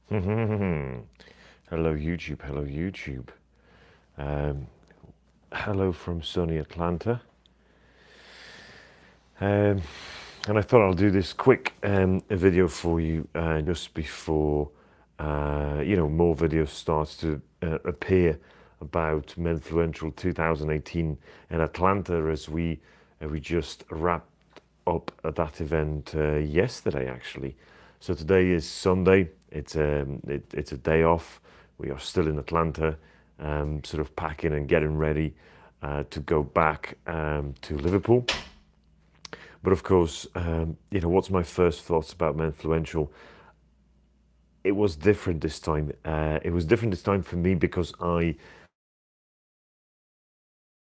Hello YouTube, hello YouTube. Um, Hello from sunny Atlanta. Um, and I thought I'll do this quick video for you just before more videos starts to appear about Menfluential 2018 in Atlanta as we just wrapped up at that event yesterday actually. So today is Sunday. It's a day off. We are still in Atlanta, sort of packing and getting ready to go back to Liverpool. But of course, what's my first thoughts about Menfluential? It was different this time. It was different this time for me because I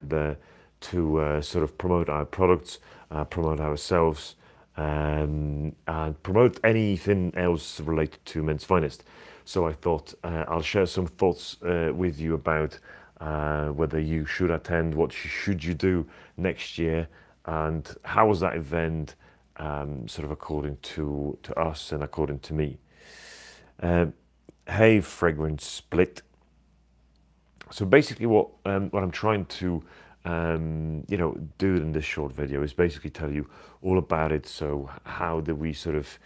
there to sort of promote our products, promote ourselves, and promote anything else related to Men's Finest. So I thought I'll share some thoughts with you about whether you should attend, what should you do next year, and how was that event, sort of according to us and according to me. Um, hey, Fragrance Split. So basically, what I'm trying to do in this short video is basically tell you all about it. So how did we sort of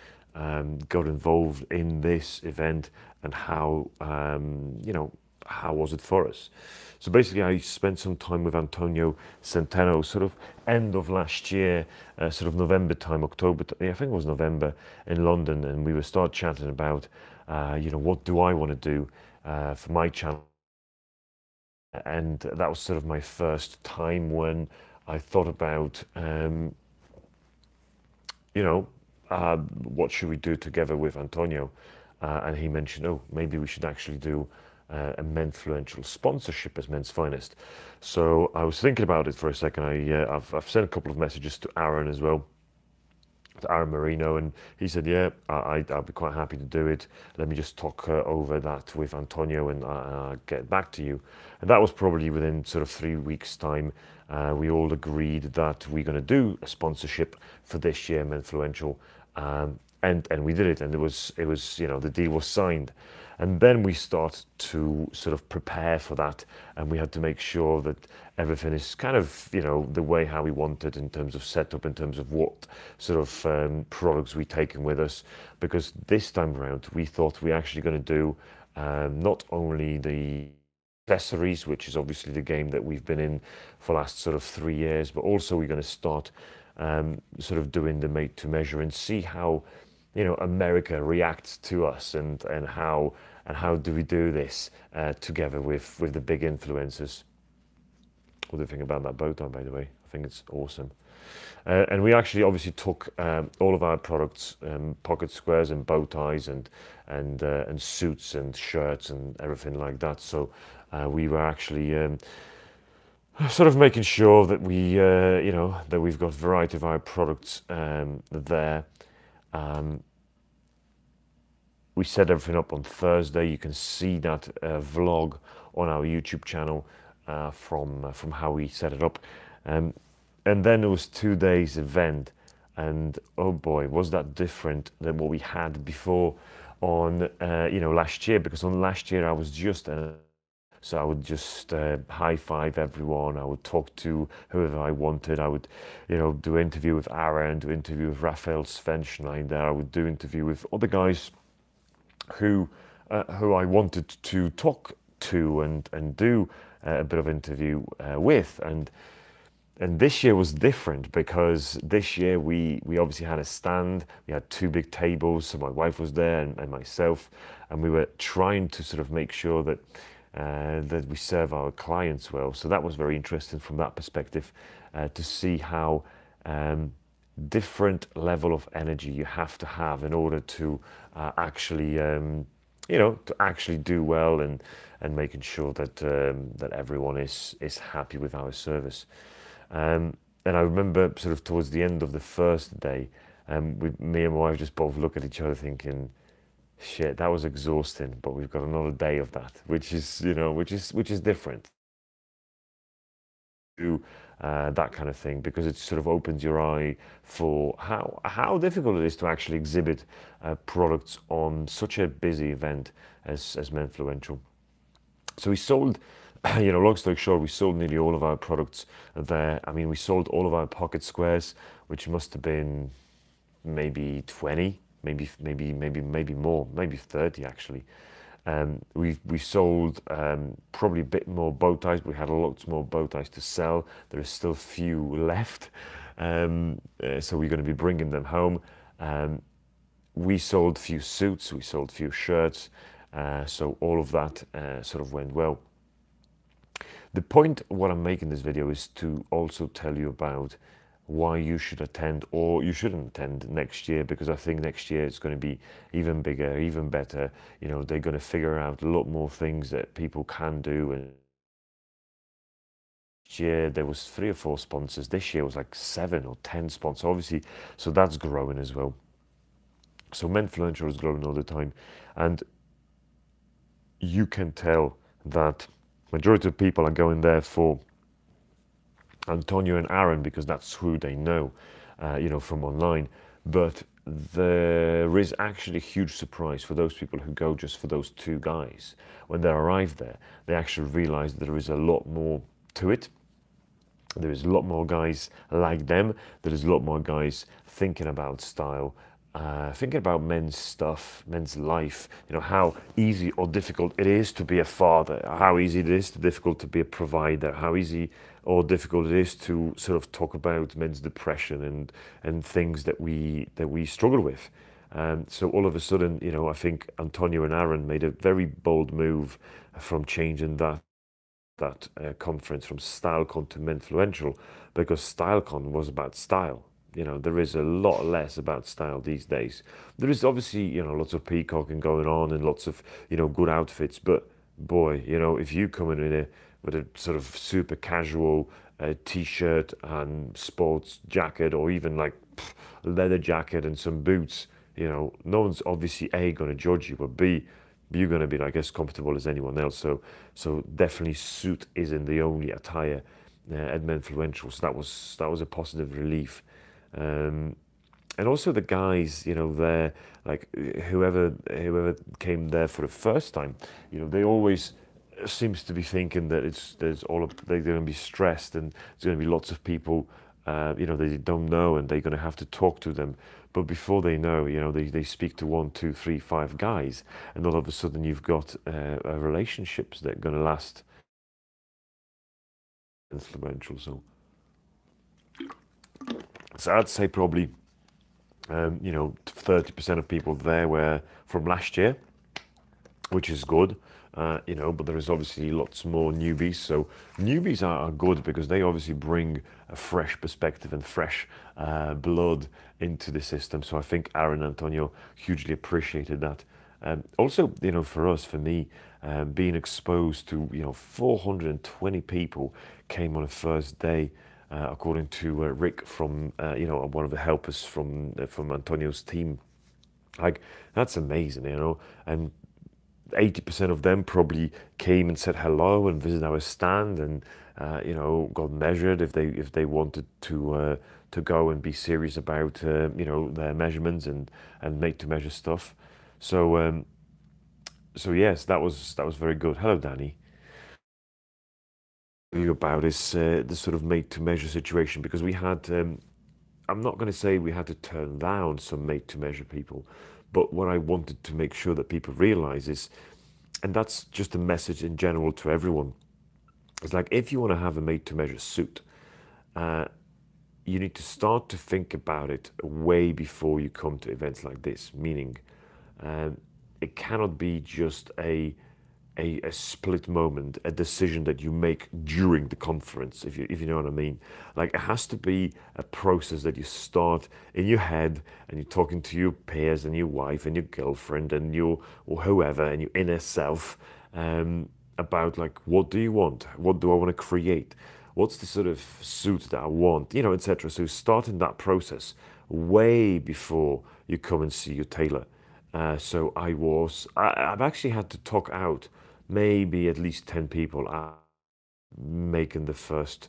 got involved in this event, and how was it for us? So basically, I spent some time with Antonio Centeno, sort of end of last year, sort of November time, October. Yeah, I think it was November in London, and we were start chatting about, what do I want to do for my channel, and that was sort of my first time when I thought about, you know, what should we do together with Antonio? And he mentioned, oh, maybe we should actually do a Menfluential sponsorship as Men's Finest. So I was thinking about it for a second. I've sent a couple of messages to Aaron as well, to Aaron Marino, and he said, "Yeah, I'll be quite happy to do it. Let me just talk over that with Antonio, and I'll get back to you." And that was probably within sort of 3 weeks' time. We all agreed that we're going to do a sponsorship for this year, Menfluential, and we did it, and it was the deal was signed. And then we start to sort of prepare for that, and we had to make sure that everything is kind of the way how we want it in terms of setup, in terms of what sort of products we taken with us, because this time around we thought we actually going to do not only the accessories, which is obviously the game that we've been in for the last sort of 3 years, but also we're going to start sort of doing the made to measure and see how America reacts to us, and how do we do this together with the big influencers. What do you think about that bow tie, by the way? I think it's awesome. And we actually obviously took all of our products, pocket squares and bow ties and suits and shirts and everything like that. So we were actually sort of making sure that that we've got variety of our products there. Um, we set everything up on Thursday. You can see that vlog on our YouTube channel from how we set it up. Um, and then it was 2 days event, and oh boy, was that different than what we had before on last year. Because on last year I was just so I would just high five everyone. I would talk to whoever I wanted. I would, do interview with Aaron, do interview with Raphael Svenschneider. I would do interview with other guys who I wanted to talk to and do a bit of interview with. And this year was different because this year we obviously had a stand. We had two big tables, so my wife was there and myself, and we were trying to sort of make sure that we serve our clients well. So that was very interesting from that perspective, to see how different level of energy you have to have in order to actually to actually do well, and making sure that everyone is happy with our service. And I remember sort of towards the end of the first day, with me and my wife just both look at each other thinking, shit, that was exhausting, but we've got another day of that, which is different. do that kind of thing, because it sort of opens your eye for how difficult it is to actually exhibit products on such a busy event as Menfluential. So we sold, long story short, we sold nearly all of our products there. I mean, we sold all of our pocket squares, which must have been maybe 20, maybe more, maybe 30 actually. We sold probably a bit more bow ties. We had lots more bow ties to sell. There is still few left, so we're going to be bringing them home. We sold few suits, we sold few shirts, so all of that sort of went well. The point what I'm making this video is to also tell you about why you should attend or you shouldn't attend next year, because I think next year it's going to be even bigger, even better. They're going to figure out a lot more things that people can do. And last year there was 3 or 4 sponsors. This year was like 7 or 10 sponsors, obviously, so that's growing as well. So Menfluential is growing all the time, and you can tell that majority of people are going there for Antonio and Aaron because that's who they know, from online. But there is actually a huge surprise for those people who go just for those 2 guys. When they arrive there, they actually realize that there is a lot more to it. There is a lot more guys like them. There is a lot more guys thinking about style, thinking about men's stuff, men's life. How easy or difficult it is to be a father. How easy it is to difficult to be a provider. How easy or difficult it is to sort of talk about men's depression and things that we struggle with. So all of a sudden, I think Antonio and Aaron made a very bold move from changing that conference from StyleCon to Menfluential, because StyleCon was about style. There is a lot less about style these days. There is obviously, lots of peacocking going on and lots of, good outfits. But boy, if you come in with a sort of super casual t-shirt and sports jacket, or even like leather jacket and some boots, no one's obviously A, going to judge you, but B, you're going to be like as comfortable as anyone else. So definitely suit isn't the only attire at Menfluential. So that was a positive relief. And also the guys, there, like whoever came there for the first time, they always seems to be thinking that they're going to be stressed and there's going to be lots of people, they don't know, and they're going to have to talk to them. But before they know, they speak to 1, 2, 3, 5 guys, and all of a sudden you've got relationships that are going to last. Influential. So I'd say probably 30% of people there were from last year, which is good. But there is obviously lots more newbies. So newbies are good because they obviously bring a fresh perspective and fresh blood into the system. So I think Aaron and Antonio hugely appreciated that. Also, for us, for me, being exposed to 420 people came on a first day, according to Rick from one of the helpers from Antonio's team. Like, that's amazing, and 80% of them probably came and said hello and visited our stand, and got measured if they wanted to go and be serious about their measurements and make to measure stuff. So yes, that was very good. Hello, Danny. You about is the sort of made to measure situation, because we had I'm not going to say we had to turn down some made to measure people, but what I wanted to make sure that people realize is, and that's just a message in general to everyone, it's like, if you want to have a made to measure suit, you need to start to think about it way before you come to events like this. Meaning, it cannot be just a split moment, a decision that you make during the conference, if you know what I mean. Like, it has to be a process that you start in your head, and you're talking to your peers and your wife and your girlfriend and your or whoever and your inner self, about, like, what do you want? What do I want to create? What's the sort of suit that I want? Etc. So starting that process way before you come and see your tailor. So I've actually had to talk out maybe at least 10 people making the first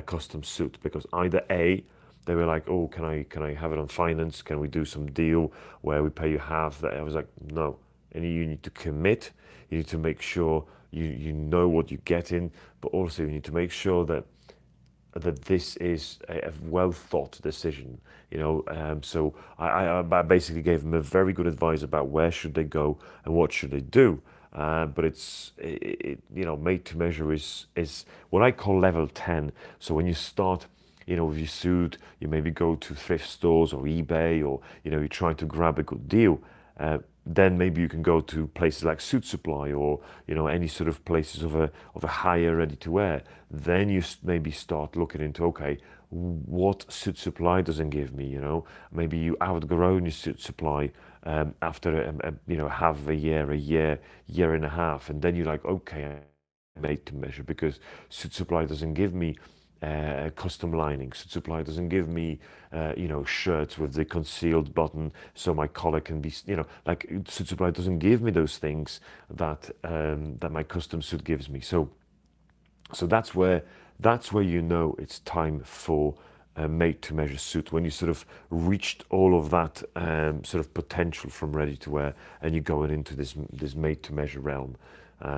custom suit because either A, they were like, oh, can I have it on finance? Can we do some deal where we pay you half? That I was like, no. And you need to commit. You need to make sure you know what you're getting, but also you need to make sure that this is a well thought decision. So I basically gave them a very good advice about where should they go and what should they do. But made to measure is what I call level 10. So when you start, with your suit, you maybe go to thrift stores or eBay, or you're trying to grab a good deal. Then maybe you can go to places like Suit Supply, or any sort of places of a higher ready to wear. Then you maybe start looking into, okay, what Suit Supply doesn't give me. Maybe you outgrown your Suit Supply after half a year and a half, and then you're like, okay, I made to measure because Suit Supply doesn't give me custom lining. Suit Supply doesn't give me, shirts with the concealed button so my collar can be, like Suit Supply doesn't give me those things that my custom suit gives me. So that's where it's time for a made-to-measure suit, when you sort of reached all of that sort of potential from ready to wear, and you're going into this made-to-measure realm.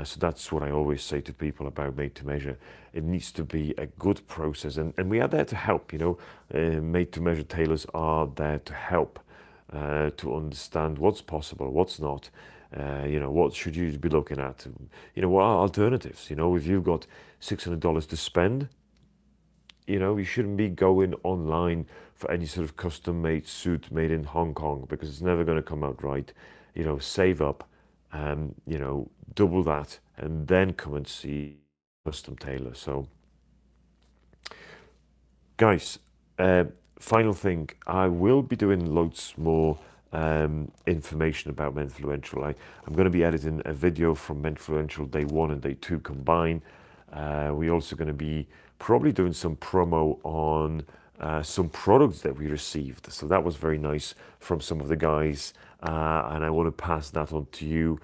So that's what I always say to people about made to measure. It needs to be a good process, and we are there to help. Made to measure tailors are there to help, to understand what's possible, what's not. What should you be looking at? What are alternatives? If you've got $600 to spend, you shouldn't be going online for any sort of custom made suit made in Hong Kong, because it's never going to come out right. Save up, double that, and then come and see custom tailor. So, guys, final thing, I will be doing loads more information about Menfluential. I'm going to be editing a video from Menfluential day one and day two combined. We're also going to be probably doing some promo on some products that we received. So that was very nice from some of the guys, and I want to pass that on to you.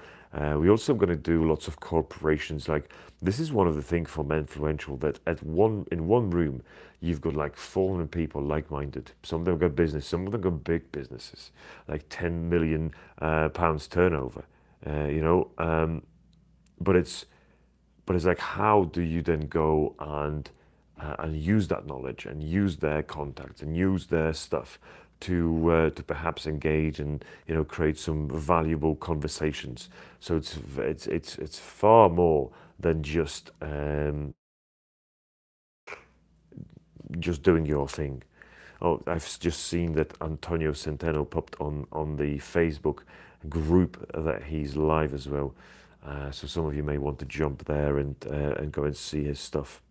We also going to do lots of corporations. Like, this is one of the things for Menfluential, that in one room you've got like 400 people like-minded. Some of them got business, some of them got big businesses, like 10 million pounds turnover. You know, but it's like, how do you then go and use that knowledge and use their contacts and use their stuff to perhaps engage and create some valuable conversations. So it's far more than just doing your thing. Oh, I've just seen that Antonio Centeno popped on the Facebook group that he's live as well. So some of you may want to jump there and go and see his stuff.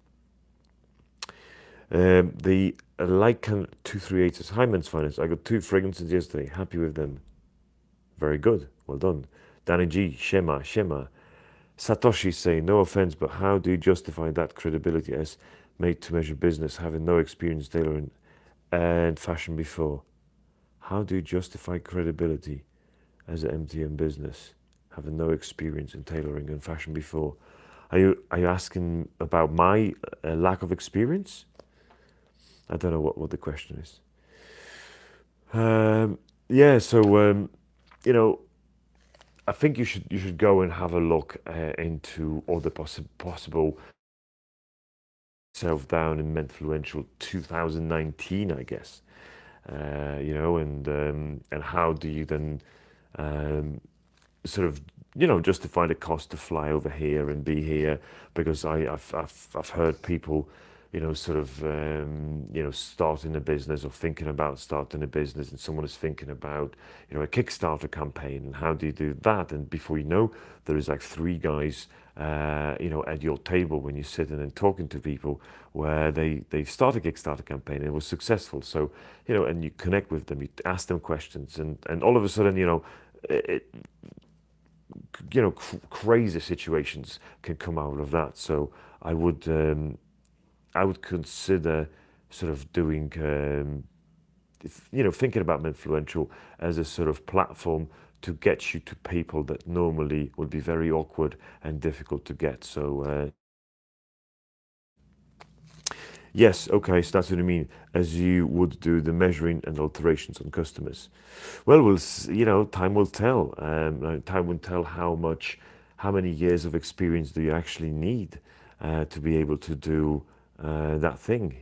The Lycan 238 says, hi, Men's Finance. I got 2 fragrances yesterday. Happy with them. Very good. Well done. Danny G, Shema. Satoshi saying, no offense, but how do you justify that credibility as made to measure business, having no experience tailoring and fashion before? How do you justify credibility as an MTM business, having no experience in tailoring and fashion before? Are you asking about my lack of experience? I don't know what the question is. Yeah, so you know, I think you should go and have a look into all the possible self down in Menfluential 2019, I guess. And how do you then um, sort of justify the cost to fly over here and be here? Because I've heard people sort of starting a business or thinking about starting a business, and someone is thinking about a Kickstarter campaign, and how do you do that? And before you know, there is like 3 guys at your table when you're sitting and talking to people, where they start a Kickstarter campaign and it was successful. So and you connect with them, you ask them questions, and all of a sudden it, crazy situations can come out of that. So I would I would consider sort of doing thinking about Menfluential as a sort of platform to get you to people that normally would be very awkward and difficult to get. So Yes, okay, so that's what I mean. As you would do the measuring and alterations on customers. Well, time will tell. Time will tell how many years of experience do you actually need to be able to do that thing.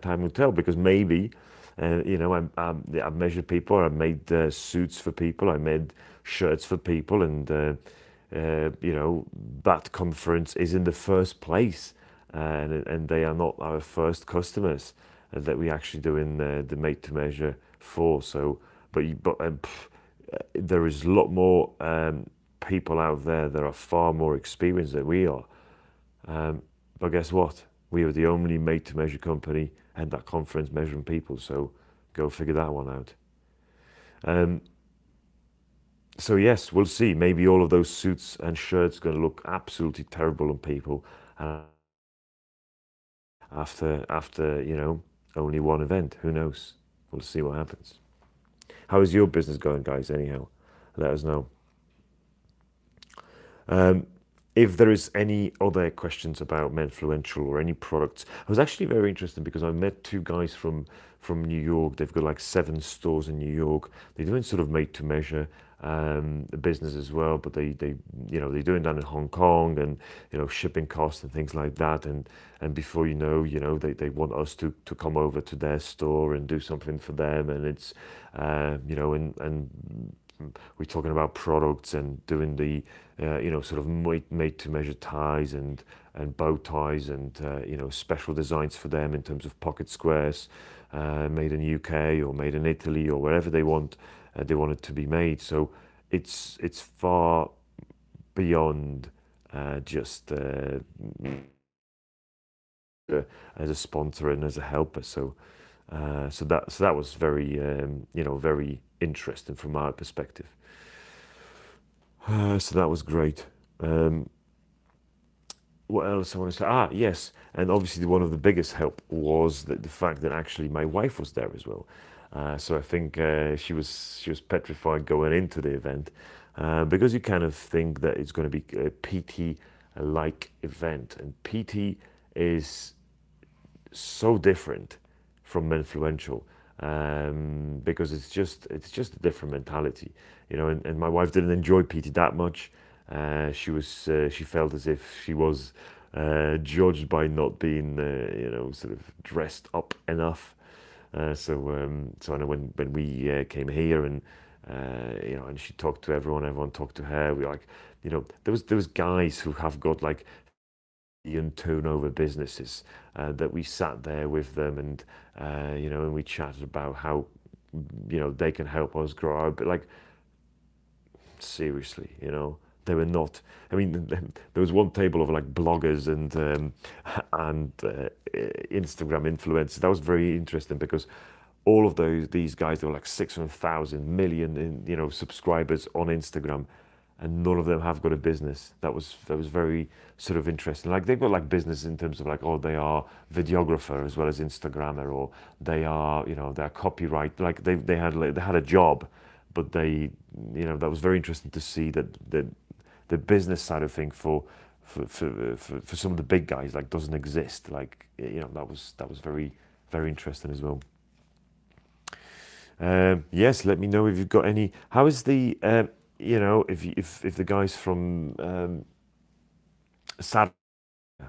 Time will tell because maybe, yeah, I've measured people. I've made suits for people. I made shirts for people, and that conference is in the first place, and they are not our first customers that we actually doing the made to measure for. So, there is a lot more people out there that are far more experienced than we are. But guess what? We are the only made to measure company at that conference measuring people. So, go figure that one out. Um, so yes, we'll see. Maybe all of those suits and shirts going to look absolutely terrible on people after only one event. Who knows? We'll see what happens. How is your business going, guys? Anyhow, let us know. Um, if there is any other questions about Menfluential or any products, I was actually very interested because I met two guys from New York. They've got like 7 stores in New York. They're doing sort of made to measure business as well, but they're doing that in Hong Kong and shipping costs and things like that. And before they want us to come over to their store and do something for them, and it's and we're talking about products and doing the sort of made to measure ties and bow ties and special designs for them in terms of pocket squares, made in UK or made in Italy or wherever they want it to be made. So it's far beyond just as a sponsor and as a helper. So that was very very interesting from our perspective. So that was great. Um, what else I want to say? Ah, yes, and obviously one of the biggest help was the fact that actually my wife was there as well. So I think she was petrified going into the event because you kind of think that it's going to be a PT like event, and PT is so different from Menfluential because it's just a different mentality, and my wife didn't enjoy PT that much. She felt as if she was judged by not being sort of dressed up enough. So I know when we came here and she talked to everyone talked to her. We like, there was guys who have got like and turnover businesses that we sat there with them and we chatted about how they can help us grow. But like seriously, they were not. I mean, there was one table of like bloggers and Instagram influencers. That was very interesting because all of these guys, they were like 600,000 million in subscribers on Instagram, and none of them have got a business. That was very sort of interesting. Like they've got like business in terms of like, oh, they are videographer as well as Instagrammer, or they're copyright. Like they had a job, but that was very interesting to see that the business side of thing for some of the big guys like doesn't exist. Like that was very very interesting as well. Yes, let me know if you've got any. How is the if the guys from Sarta,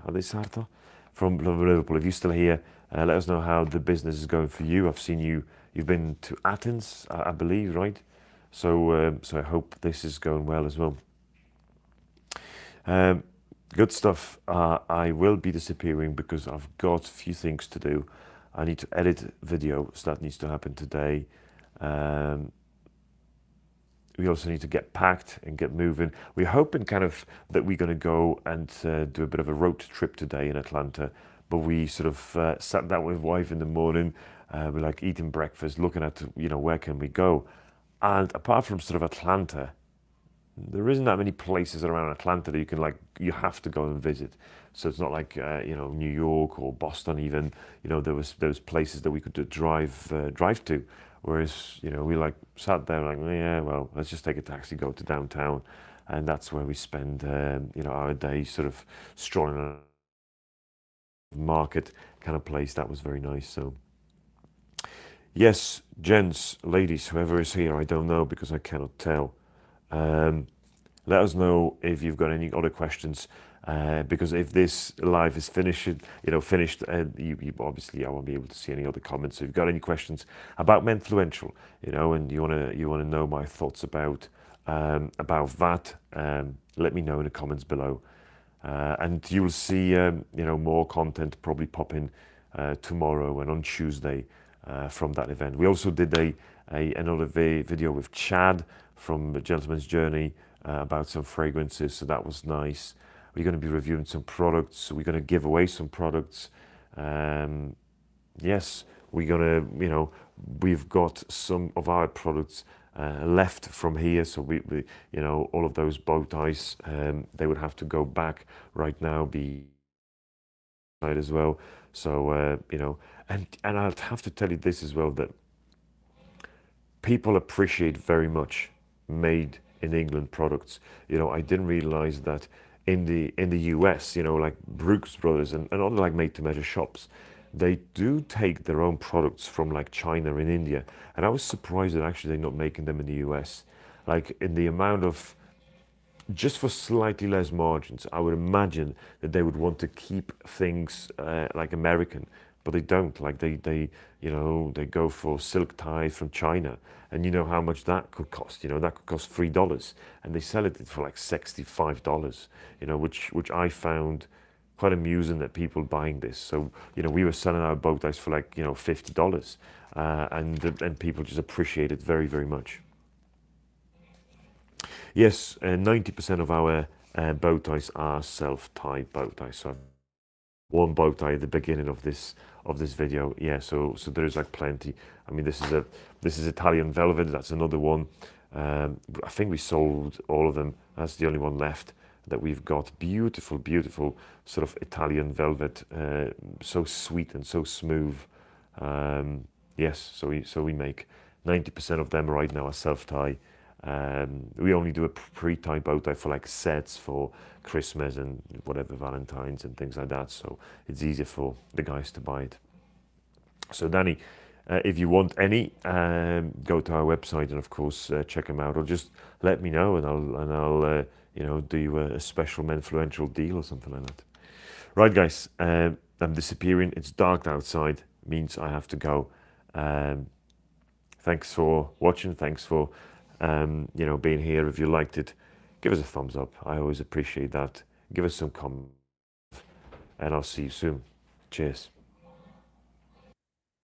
are they Sarta from Liverpool? If you're still here, let us know how the business is going for you. I've seen you've been to Athens, I believe, right? So I hope this is going well as well. Um, Good stuff. I will be disappearing because I've got a few things to do. I need to edit video, so that needs to happen today. Um, we also need to get packed and get moving. We're hoping kind of that we're going to go and do a bit of a road trip today in Atlanta. But we sort of sat down with wife in the morning. We're like eating breakfast, looking at where can we go. And apart from sort of Atlanta, there isn't that many places around Atlanta that you have to go and visit. So it's not like New York or Boston even. There was places that we could drive to. Whereas we like sat there like, "Oh, yeah, well, let's just take a taxi, go to downtown," and that's where we spend our day sort of strolling market kind of place. That was very nice. So yes, gents, ladies, whoever is here, I don't know because I cannot tell. Um, Let us know if you've got any other questions. Because if this live is finished, you obviously I won't be able to see any other comments. So if you've got any questions about Menfluential, and you wanna know my thoughts about that, let me know in the comments below. And you will see more content probably pop in tomorrow and on Tuesday from that event. We also did another video with Chad from the Gentleman's Journey about some fragrances, so that was nice. We're going to be reviewing some products. We're going to give away some products. Um, yes, we're gonna, we've got some of our products left from here. So all of those bow ties, they would have to go back right now, be as well. So and I'll have to tell you this as well, that people appreciate very much made in England products. I didn't realize that in the US, like Brooks Brothers and other like made to measure shops, they do take their own products from like China and India. And I was surprised that actually they're not making them in the US. Like in the amount of, just for slightly less margins, I would imagine that they would want to keep things like American, but they don't. Like they go for silk ties from China, and you know how much that could cost. That could cost $3, and they sell it for like $65. Which I found quite amusing, that people buying this. So we were selling our bow ties for like $50, and people just appreciate it very, very much. Yes, 90% of our bow ties are self-tied bow ties. So one bow tie at the beginning of this video. Yeah, so there's like plenty. I mean, this is Italian velvet. That's another one. I think we sold all of them. That's the only one left that we've got. Beautiful, beautiful sort of Italian velvet. So sweet and so smooth. Yes, so we make 90% of them right now are self-tie. We only do a pre-tie bow tie for like sets for Christmas and whatever, Valentine's and things like that. So it's easier for the guys to buy it. So Danny, if you want any, go to our website and of course check them out, or just let me know and I'll do you a special Menfluential deal or something like that. Right, guys, I'm disappearing. It's dark outside, means I have to go. Um, Thanks for watching. Thanks for being here. If you liked it, give us a thumbs up. I always appreciate that. Give us some comments, and I'll see you soon. Cheers.